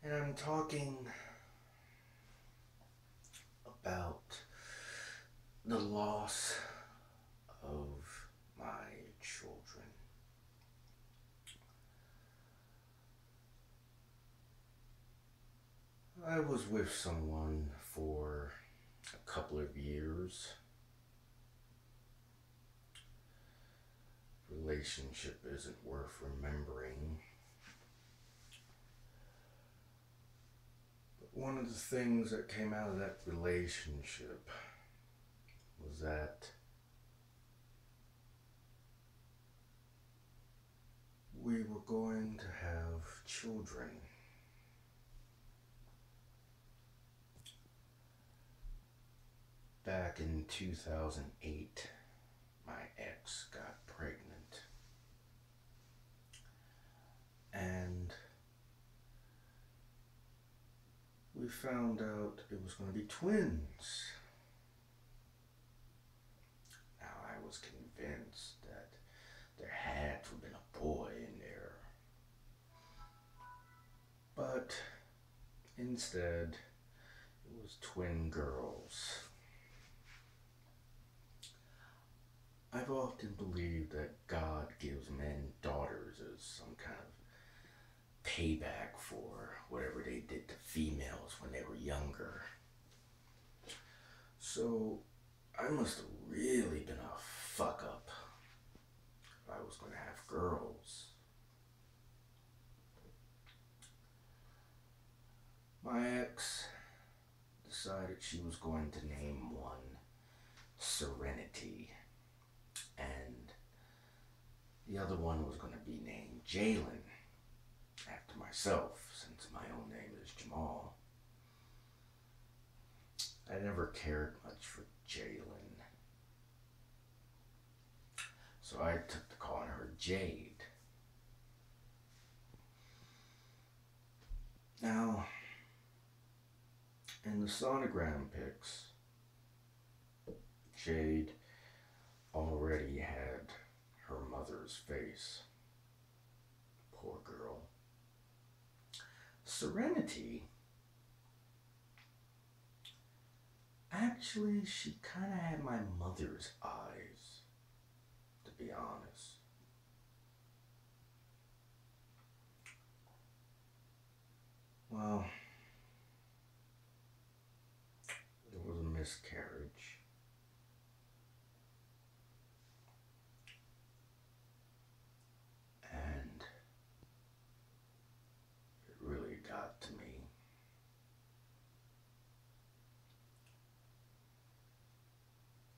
And I'm talking about the loss of my children. I was with someone for a couple of years. Relationship isn't worth remembering. But one of the things that came out of that relationship was that we were going to have children. Back in 2008, my ex got pregnant. And we found out it was going to be twins. Now, I was convinced that there had to have been a boy in there. But instead, it was twin girls. I've often believed that God gives men daughters as some kind of payback for whatever they did to females when they were younger. So I must have really been a fuck up if I was going to have girls. My ex decided she was going to name one Serenity, and the other one was going to be named Jalen, after myself, since my own name is Jamal. I never cared much for Jalen, so I took to calling her Jade. Now, in the sonogram pics, Jade already had her mother's face. Poor girl. Serenity, actually, she kind of had my mother's eyes, to be honest. Well, it was a miscarriage. And it really got to me.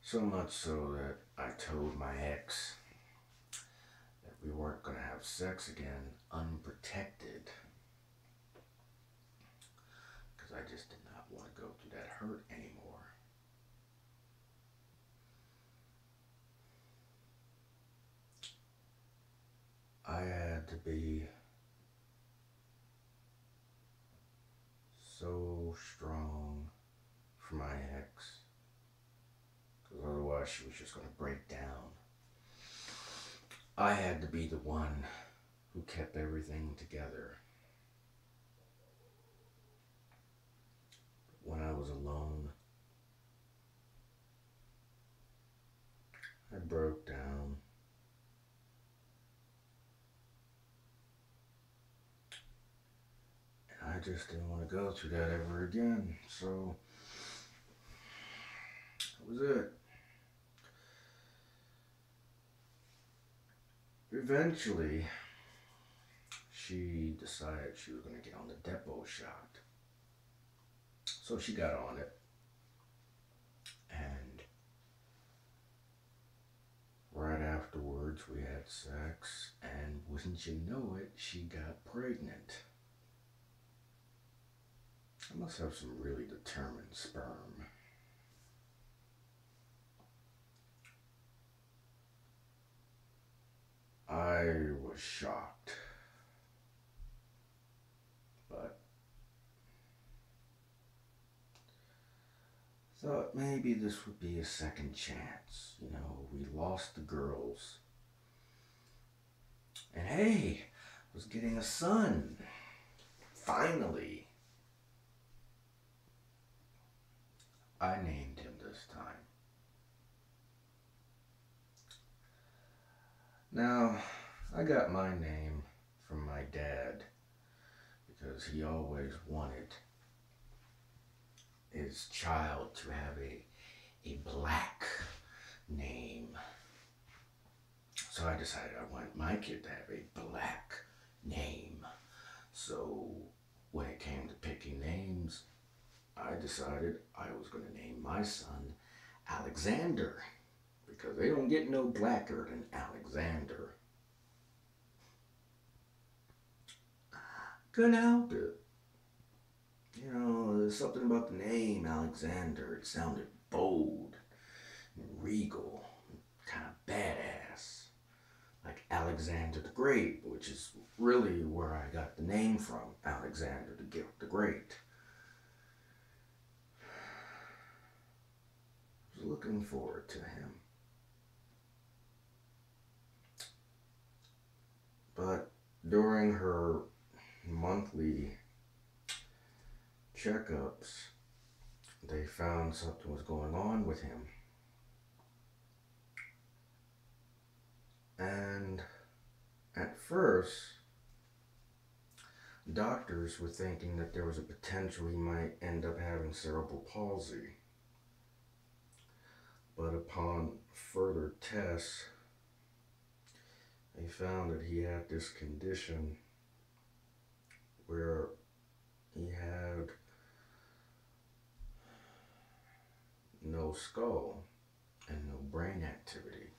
So much so that I told my ex that we weren't going to have sex again unprotected, because I just did not want to go through that hurt anymore. I had to be so strong for my ex, because otherwise she was just going to break down. I had to be the one who kept everything together. When I was alone, I broke down. And I just didn't want to go through that ever again. So, that was it. Eventually, she decided she was going to get on the depot shot. So she got on it. And right afterwards, we had sex. And wouldn't you know it, she got pregnant. I must have some really determined sperm. I was shocked. But thought maybe this would be a second chance. You know, we lost the girls. And hey, I was getting a son. finally, I named him this time. Now, I got my name from my dad because he always wanted his child to have a black name. So I decided I wanted my kid to have a black name. So when it came to picking names, I decided I was going to name my son Alexander because they don't get no blacker than Alexander. Couldn't help it. You know, there's something about the name Alexander. It sounded bold and regal, kind of badass. Like Alexander the Great, which is really where I got the name from, Alexander the Great. I was looking forward to him. But during her monthly checkups, they found something was going on with him. And at first, doctors were thinking that there was a potential he might end up having cerebral palsy. But upon further tests, they found that he had this condition where he had no skull and no brain activity.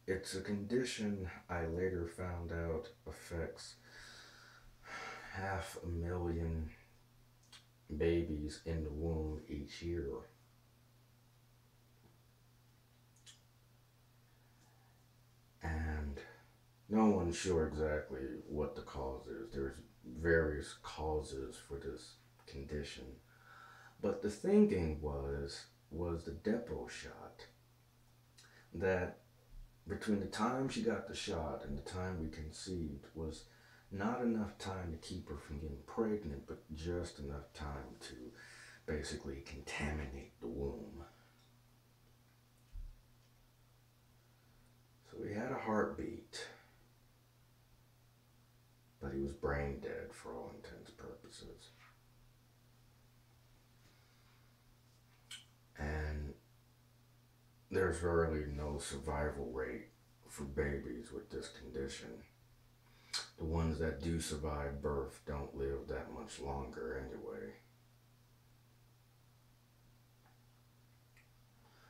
It's a condition I later found out affects 500,000 babies in the womb each year. And no one's sure exactly what the cause is. There's various causes for this condition. But the thinking was the depot shot. That between the time she got the shot and the time we conceived was not enough time to keep her from getting pregnant, but just enough time to basically contaminate the womb. So he had a heartbeat, but he was brain dead for all intents and purposes. And there's really no survival rate for babies with this condition. The ones that do survive birth don't live that much longer anyway.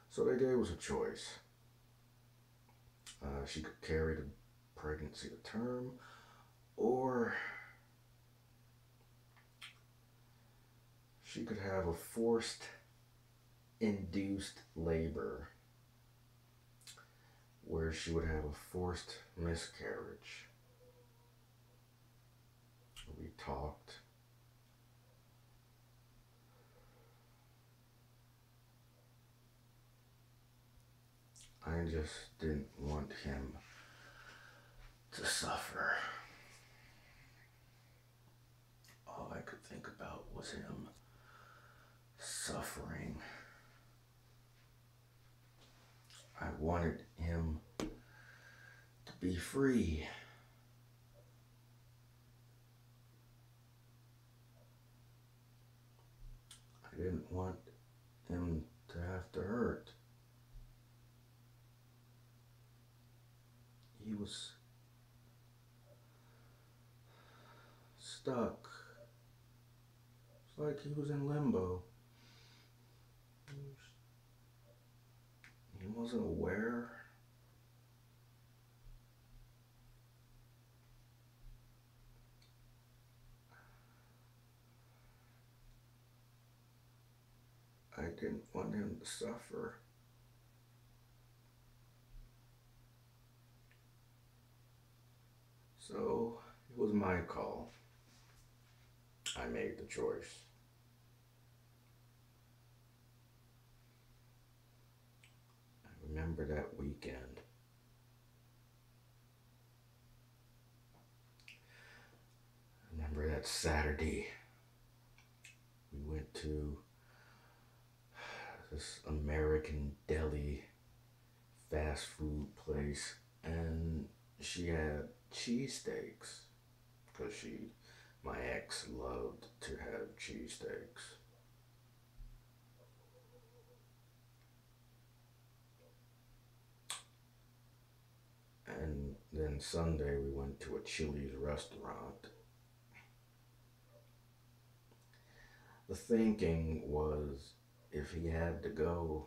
So they gave us a choice. She could carry the pregnancy to term, or she could have a forced induced labor where she would have a forced miscarriage. We talked. I just didn't want him to suffer. All I could think about was him suffering. I wanted him to be free. I didn't want him to have to hurt. He was stuck. It's like he was in limbo. He wasn't aware. I didn't want him to suffer. So it was my call. I made the choice. I remember that weekend. that Saturday, we went to this American deli fast food place, and she had cheesesteaks because my ex loved to have cheesesteaks. And then Sunday we went to a Chili's restaurant. The thinking was if he had to go,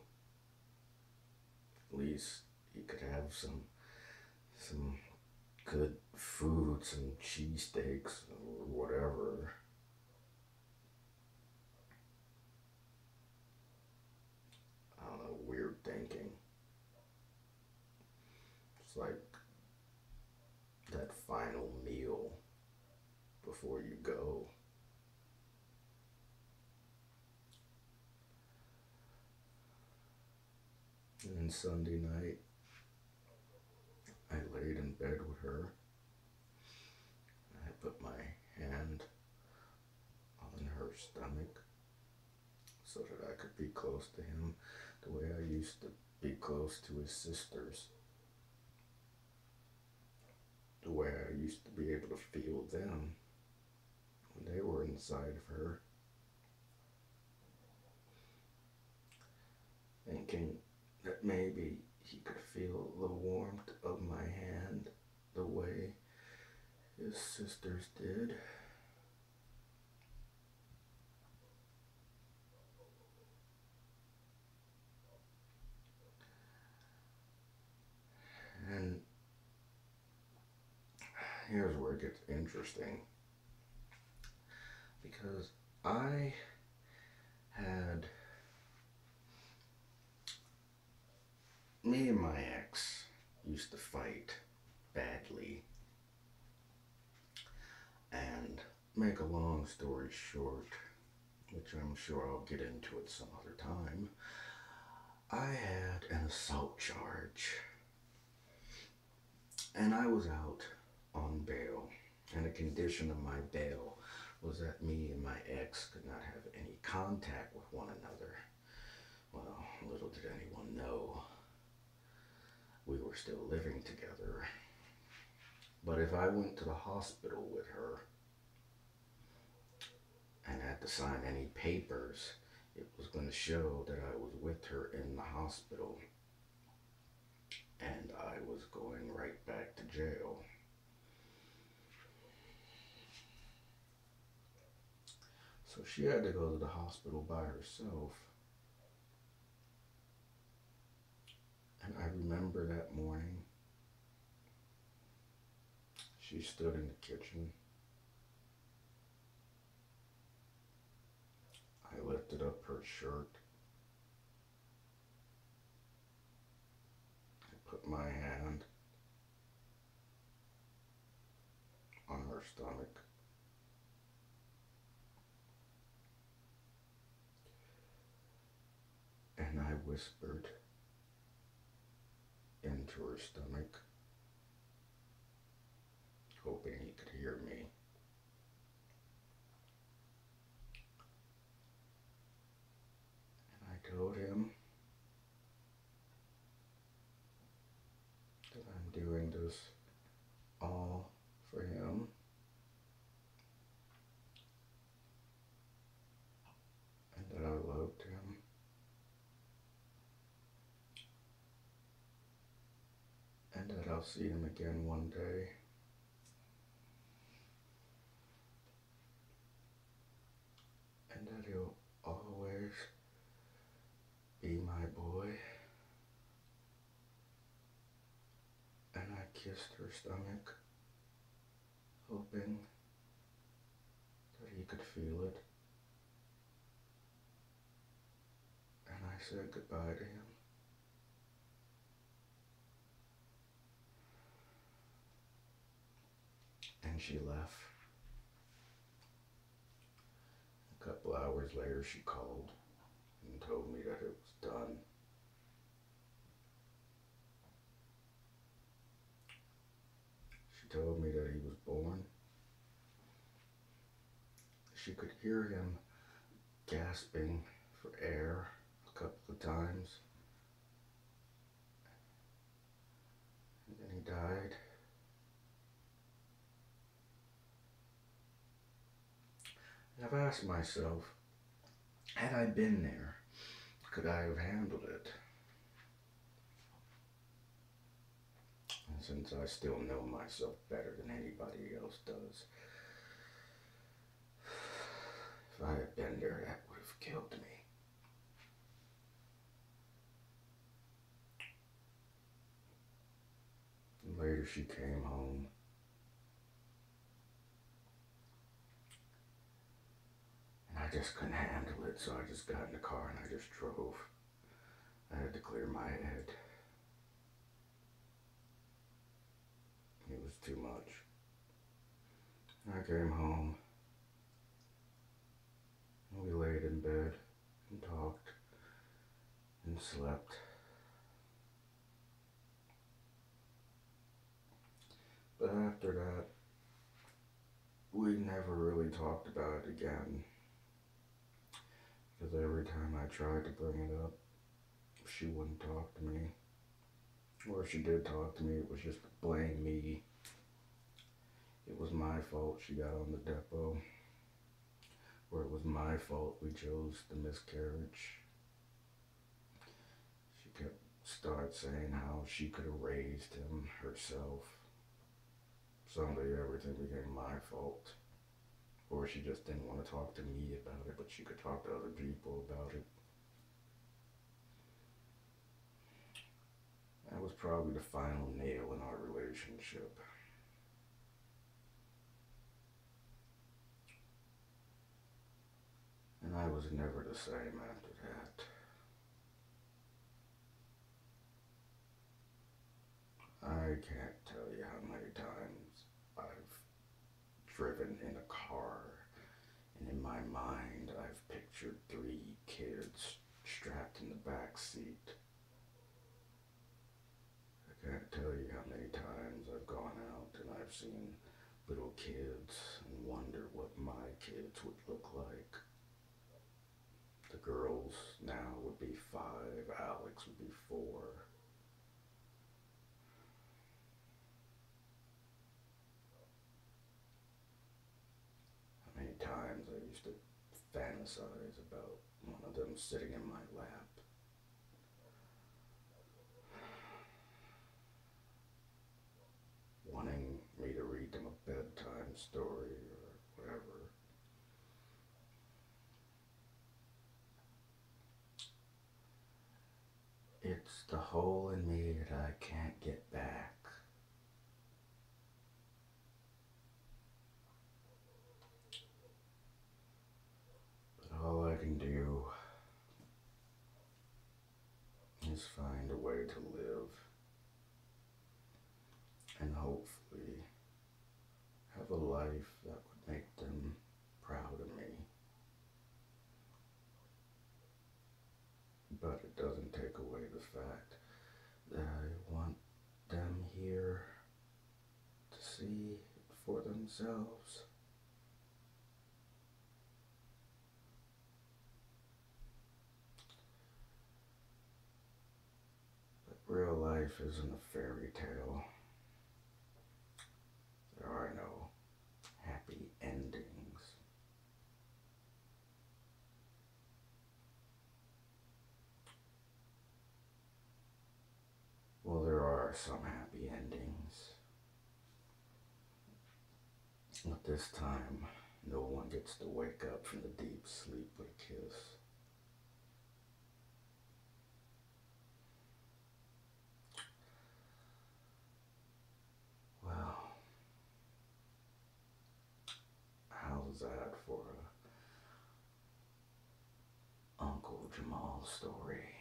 at least he could have some good food, some cheesesteaks or whatever. I don't know, weird thinking. It's like that final meal before you go. And then Sunday night, I laid in bed with her. I put my hand on her stomach so that I could be close to him the way I used to be close to his sisters. The way I used to be able to feel them when they were inside of her. Thinking that maybe he could feel the warmth of my hand the way his sisters did. And here's where it gets interesting. Because I had me and my ex used to fight badly. And make a long story short, which I'm sure I'll get into it some other time, I had an assault charge. And I was out on bail. And the condition of my bail was that me and my ex could not have any contact with one another. Well, little did anyone know we were still living together. But if I went to the hospital with her and had to sign any papers, it was going to show that I was with her in the hospital and I was going right back to jail. So she had to go to the hospital by herself. And I remember that morning, she stood in the kitchen. I lifted up her shirt. I put my hand on her stomach. And I whispered into her stomach, hoping he could hear me. And I told him that I'm doing this all for him. And that I loved him. And that I'll see him again one day. And that he'll always be my boy. And I kissed her stomach, hoping that he could feel it. And I said goodbye to him. And she left. A couple hours later, she called and told me that it was done. She told me that he was born she could hear him gasping for air a couple of times. And then he died. And I've asked myself, had I been there, could I have handled it? And since I still know myself better than anybody else does, if I had been there, that would have killed me. And later she came home. And I just couldn't handle it, so I just got in the car and I just drove. I had to clear my head. It was too much. I came home. We laid in bed and talked and slept. But after that, we never really talked about it again. Because every time I tried to bring it up, she wouldn't talk to me. Or if she did talk to me, it was just to blame me. It was my fault she got on the depot. Or it was my fault we chose the miscarriage. She kept saying how she could have raised him herself. Someday everything became my fault. Or she just didn't want to talk to me about it, but she could talk to other people about it. That was probably the final nail in our relationship. And I was never the same after that. I can't tell you how many times I've driven in a car, and in my mind I've pictured 3 kids strapped in the back seat. I can't tell you how many times I've gone out and I've seen little kids and wondered what my kids would look like. The girls now would be 5, Alex would be 4. How many times I used to fantasize about one of them sitting in my lap. Wanting me to read them a bedtime story or whatever. It's the hole in me that I can't get back. But all I can do is find a way to live and hopefully have a life that would make them proud of me. But it doesn't take away the fact that I want them here to see for themselves. But real life isn't a fairy tale. There are no happy endings. Well, there are some happy endings. But this time, no one gets to wake up from the deep sleep with a kiss. Well, how's that for a Uncle Jamal story?